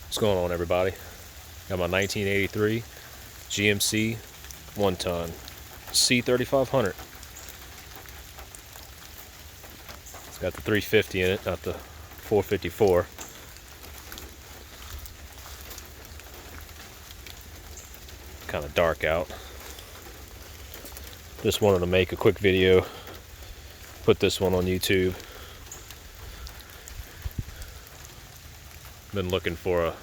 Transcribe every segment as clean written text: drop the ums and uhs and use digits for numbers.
What's going on, everybody? Got my 1983 GMC 1-ton C3500. It's got the 350 in it, not the 454. Kind of dark out. Just wanted to make a quick video, put this one on YouTube. Been looking for a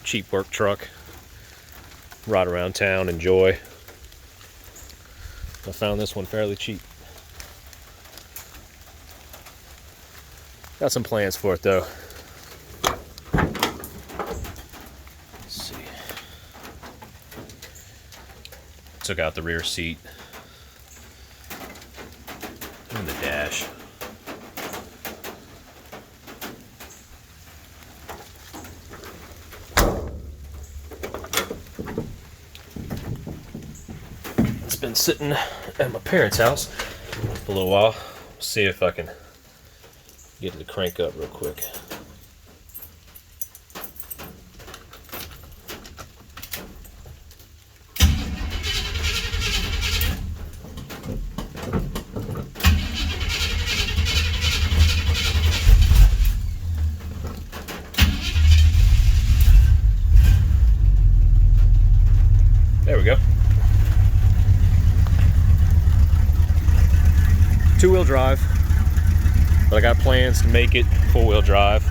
cheap work truck, ride around town, enjoy. I found this one fairly cheap. Got some plans for it though. Let's see. Took out the rear seat and the dash. It's been sitting at my parents' house for a little while. See if I can get it to crank up real quick. There we go. Two-wheel drive, but I got plans to make it four-wheel drive.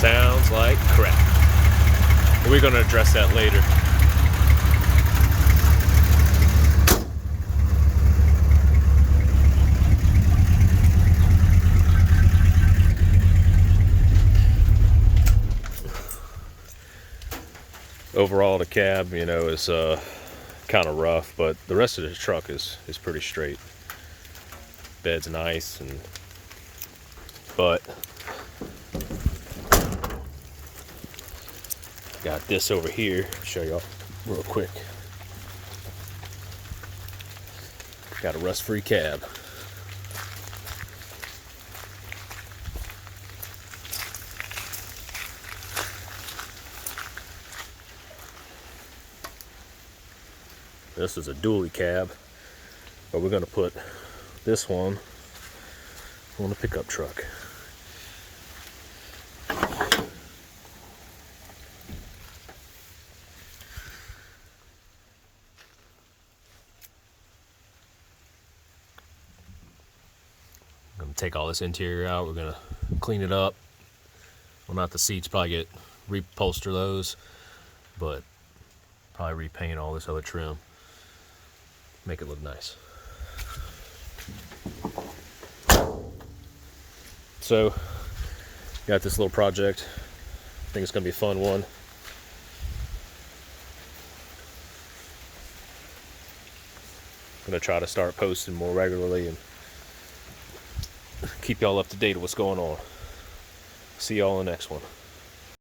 Sounds like crap. We're going to address that later. Overall, the cab, you know, is kind of rough, but the rest of the truck is pretty straight. Bed's nice, but got this over here. Show y'all real quick. Got a rust-free cab. This is a dually cab, but we're gonna put this one on the pickup truck. I'm gonna take all this interior out. We're gonna clean it up. Well, not the seats, probably get reupholster those, but probably repaint all this other trim. Make it look nice. So, got this little project. I think it's gonna be a fun one. Gonna try to start posting more regularly and keep y'all up to date with what's going on. See y'all in the next one.